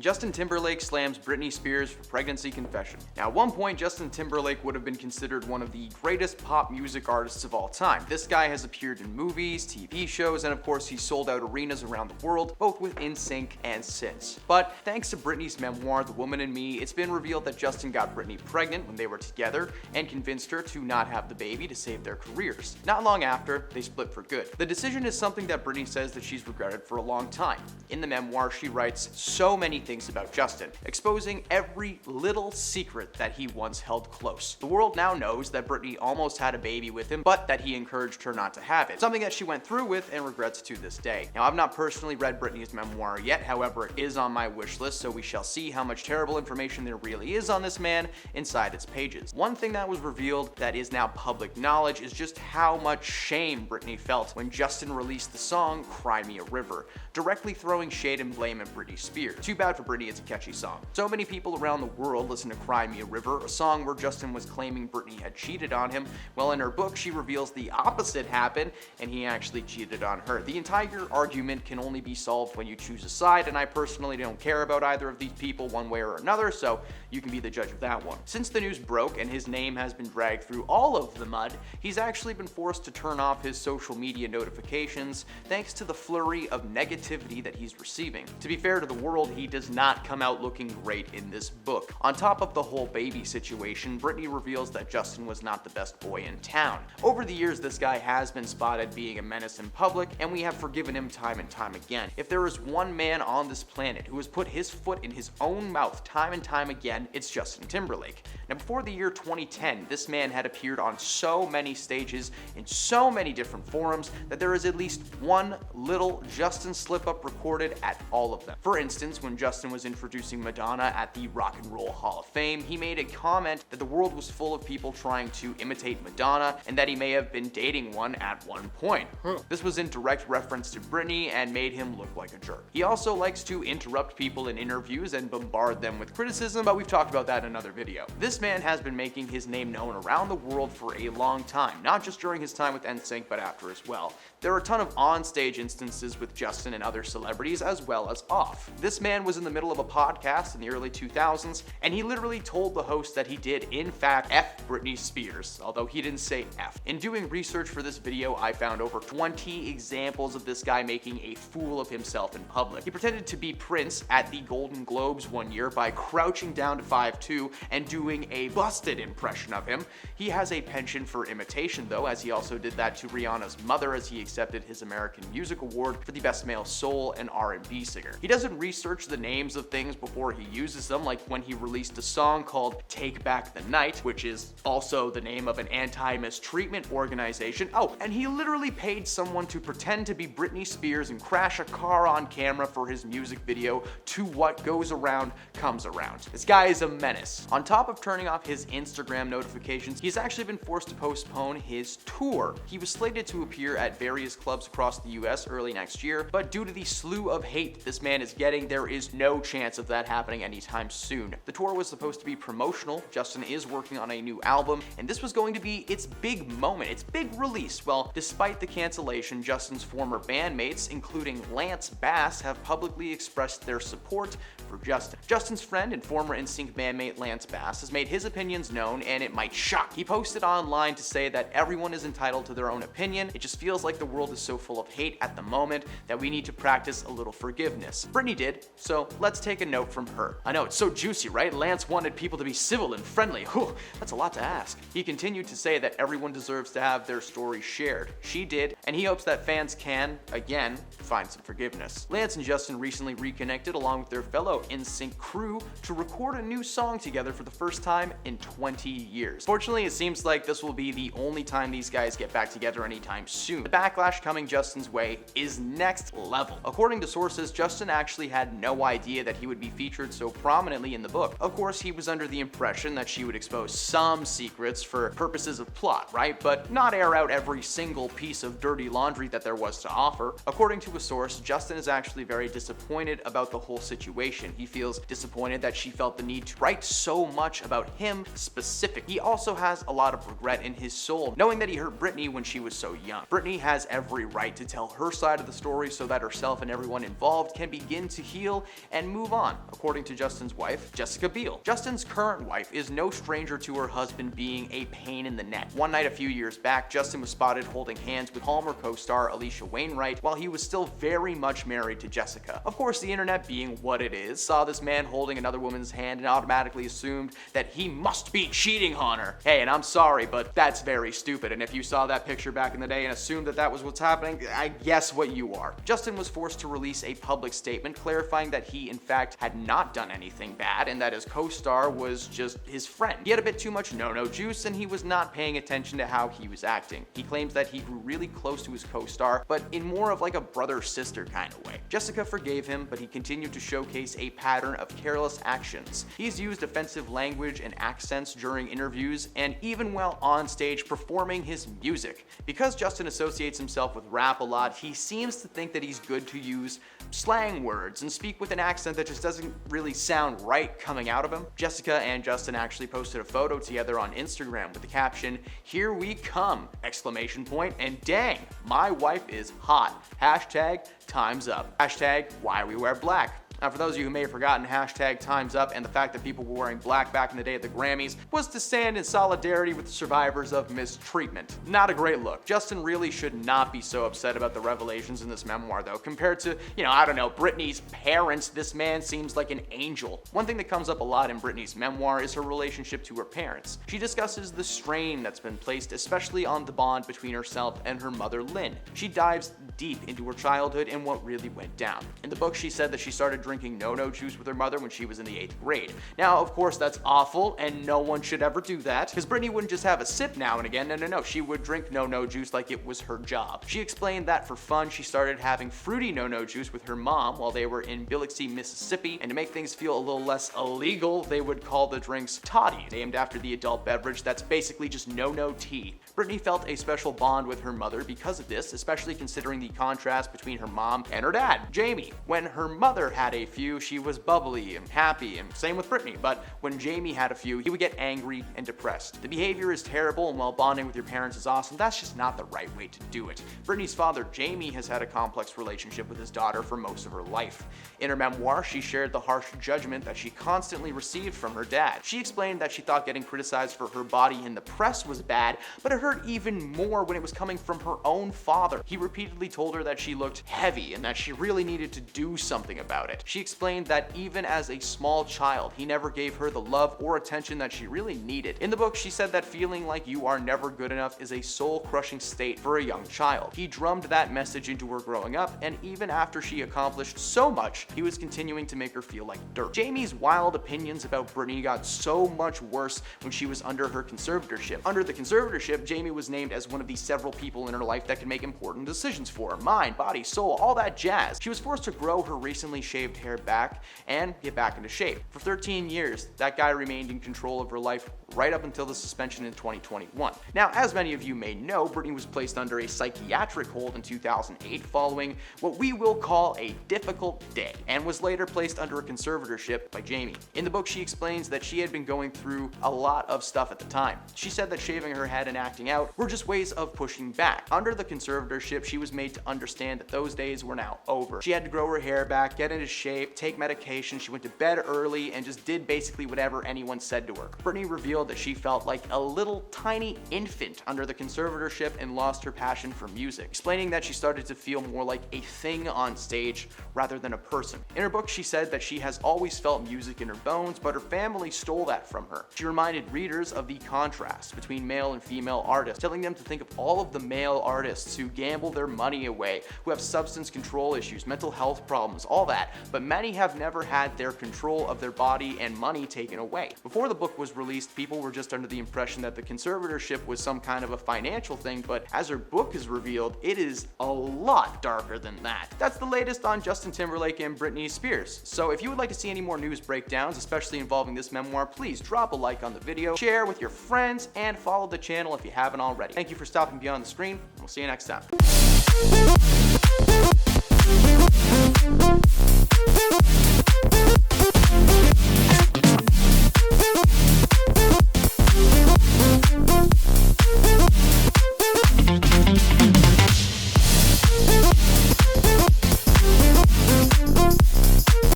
Justin Timberlake slams Britney Spears for pregnancy confession. Now, at one point, Justin Timberlake would have been considered one of the greatest pop music artists of all time. This guy has appeared in movies, TV shows, and of course, he's sold out arenas around the world, both with NSYNC and SYNC. But thanks to Britney's memoir, The Woman in Me, it's been revealed that Justin got Britney pregnant when they were together and convinced her to not have the baby to save their careers. Not long after, they split for good. The decision is something that Britney says that she's regretted for a long time. In the memoir, she writes so many things about Justin, exposing every little secret that he once held close. The world now knows that Britney almost had a baby with him, but that he encouraged her not to have it, something that she went through with and regrets to this day. Now, I've not personally read Britney's memoir yet, however, it is on my wish list, so we shall see how much terrible information there really is on this man inside its pages. One thing that was revealed that is now public knowledge is just how much shame Britney felt when Justin released the song Cry Me a River, directly throwing shade and blame at Britney Spears. Too bad for Britney, it's a catchy song. So many people around the world listen to Cry Me a River, a song where Justin was claiming Britney had cheated on him. Well, in her book, she reveals the opposite happened, and he actually cheated on her. The entire argument can only be solved when you choose a side, and I personally don't care about either of these people one way or another, so you can be the judge of that one. Since the news broke and his name has been dragged through all of the mud, he's actually been forced to turn off his social media notifications thanks to the flurry of negativity that he's receiving. To be fair to the world, he does not come out looking great in this book. On top of the whole baby situation, Britney reveals that Justin was not the best boy in town. Over the years, this guy has been spotted being a menace in public, and we have forgiven him time and time again. If there is one man on this planet who has put his foot in his own mouth time and time again, it's Justin Timberlake. Now, before the year 2010, this man had appeared on so many stages in so many different forums that there is at least one little Justin slip-up recorded at all of them. For instance, when Justin was introducing Madonna at the Rock and Roll Hall of Fame, he made a comment that the world was full of people trying to imitate Madonna and that he may have been dating one at one point. This was in direct reference to Britney and made him look like a jerk. He also likes to interrupt people in interviews and bombard them with criticism, but we've talked about that in another video. This man has been making his name known around the world for a long time, not just during his time with NSYNC, but after as well. There are a ton of on-stage instances with Justin and other celebrities as well as off. This man was in the middle of a podcast in the early 2000s, and he literally told the host that he did, in fact, F Britney Spears, although he didn't say F. In doing research for this video, I found over 20 examples of this guy making a fool of himself in public. He pretended to be Prince at the Golden Globes one year by crouching down to 5'2" and doing a busted impression of him. He has a penchant for imitation, though, as he also did that to Rihanna's mother as he accepted his American Music Award for the Best Male Soul and R&B Singer. He doesn't research the names of things before he uses them, like when he released a song called Take Back the Night, which is also the name of an anti-mistreatment organization. Oh, and he literally paid someone to pretend to be Britney Spears and crash a car on camera for his music video to What Goes Around Comes Around. This guy is a menace. On top of turning off his Instagram notifications, he's actually been forced to postpone his tour. He was slated to appear at various clubs across the US early next year, but due to the slew of hate this man is getting, there is no chance of that happening anytime soon. The tour was supposed to be promotional. Justin is working on a new album, and this was going to be its big moment, its big release. Well, despite the cancellation, Justin's former bandmates, including Lance Bass, have publicly expressed their support for Justin. Justin's friend and former NSYNC bandmate Lance Bass has made his opinions known, and it might shock. He posted online to say that everyone is entitled to their own opinion. It just feels like the world is so full of hate at the moment that we need to practice a little forgiveness. Britney did, so let's take a note from her. I know, it's so juicy, right? Lance wanted people to be civil and friendly. Whew, that's a lot to ask. He continued to say that everyone deserves to have their story shared. She did, and he hopes that fans can, again, find some forgiveness. Lance and Justin recently reconnected along with their fellow NSYNC crew to record a new song together for the first time in 20 years. Fortunately, it seems like this will be the only time these guys get back together anytime soon. The backlash coming Justin's way is next level. According to sources, Justin actually had no idea that he would be featured so prominently in the book. Of course, he was under the impression that she would expose some secrets for purposes of plot, right? But not air out every single piece of dirty laundry that there was to offer. According to a source, Justin is actually very disappointed about the whole situation. He feels disappointed that she felt the need to write so much about him specifically. He also has a lot of regret in his soul, knowing that he hurt Britney when she was so young. Britney has every right to tell her side of the story so that herself and everyone involved can begin to heal and move on, according to Justin's wife, Jessica Biel. Justin's current wife is no stranger to her husband being a pain in the neck. One night a few years back, Justin was spotted holding hands with Palmer co-star Alicia Wainwright while he was still very much married to Jessica. Of course, the internet, being what it is, saw this man holding another woman's hand and automatically assumed that he must be cheating on her. Hey, and I'm sorry, but that's very stupid, and if you saw that picture back in the day and assumed that that was what's happening, I guess what you are. Justin was forced to release a public statement clarifying that he in fact had not done anything bad and that his co-star was just his friend. He had a bit too much no-no juice and he was not paying attention to how he was acting. He claims that he grew really close to his co-star, but in more of like a brother-sister kind of way. Jessica forgave him, but he continued to showcase a pattern of careless actions. He's used offensive language and accents during interviews and even while on stage performing his music. Because Justin associates himself with rap a lot, he seems to think that he's good to use slang words and speak with an accent that just doesn't really sound right coming out of him. Jessica and Justin actually posted a photo together on Instagram with the caption, "Here we come!" exclamation point, and dang, my wife is hot. Hashtag time's up. Hashtag why we wear black. Now, for those of you who may have forgotten, hashtag time's up and the fact that people were wearing black back in the day at the Grammys was to stand in solidarity with the survivors of mistreatment. Not a great look. Justin really should not be so upset about the revelations in this memoir, though. Compared to, I don't know, Britney's parents, this man seems like an angel. One thing that comes up a lot in Britney's memoir is her relationship to her parents. She discusses the strain that's been placed, especially on the bond between herself and her mother, Lynn. She dives deep into her childhood and what really went down. In the book, she said that she started drinking no-no juice with her mother when she was in the 8th grade. Now, of course, that's awful, and no one should ever do that, because Britney wouldn't just have a sip now and again. No, she would drink no-no juice like it was her job. She explained that for fun, she started having fruity no-no juice with her mom while they were in Biloxi, Mississippi, and to make things feel a little less illegal, they would call the drinks toddy, named after the adult beverage that's basically just no-no tea. Britney felt a special bond with her mother because of this, especially considering the contrast between her mom and her dad, Jamie. When her mother had a few, she was bubbly and happy, and same with Britney, but when Jamie had a few, he would get angry and depressed. The behavior is terrible, and while bonding with your parents is awesome, that's just not the right way to do it. Britney's father, Jamie, has had a complex relationship with his daughter for most of her life. In her memoir, she shared the harsh judgment that she constantly received from her dad. She explained that she thought getting criticized for her body in the press was bad, but it hurt even more when it was coming from her own father. He repeatedly told her that she looked heavy and that she really needed to do something about it. She explained that even as a small child, he never gave her the love or attention that she really needed. In the book, she said that feeling like you are never good enough is a soul-crushing state for a young child. He drummed that message into her growing up, and even after she accomplished so much, he was continuing to make her feel like dirt. Jamie's wild opinions about Britney got so much worse when she was under her conservatorship. Under the conservatorship, Jamie was named as one of the several people in her life that could make important decisions for her. Mind, body, soul, all that jazz. She was forced to grow her recently shaved hair back and get back into shape. For 13 years, that guy remained in control of her life right up until the suspension in 2021. Now, as many of you may know, Britney was placed under a psychiatric hold in 2008 following what we will call a difficult day, and was later placed under a conservatorship by Jamie. In the book, she explains that she had been going through a lot of stuff at the time. She said that shaving her head and acting out were just ways of pushing back. Under the conservatorship, she was made to understand that those days were now over. She had to grow her hair back, get into shape, take medication, she went to bed early, and just did basically whatever anyone said to her. Britney revealed that she felt like a little tiny infant under the conservatorship and lost her passion for music, explaining that she started to feel more like a thing on stage rather than a person. In her book, she said that she has always felt music in her bones, but her family stole that from her. She reminded readers of the contrast between male and female artists, telling them to think of all of the male artists who gamble their money away, who have substance control issues, mental health problems, all that, but many have never had their control of their body and money taken away. Before the book was released, people were just under the impression that the conservatorship was some kind of a financial thing, but as her book is revealed, it is a lot darker than that. That's the latest on Justin Timberlake and Britney Spears. So if you would like to see any more news breakdowns, especially involving this memoir, please drop a like on the video, share with your friends, and follow the channel if you haven't already. Thank you for stopping beyond the screen, and we'll see you next time.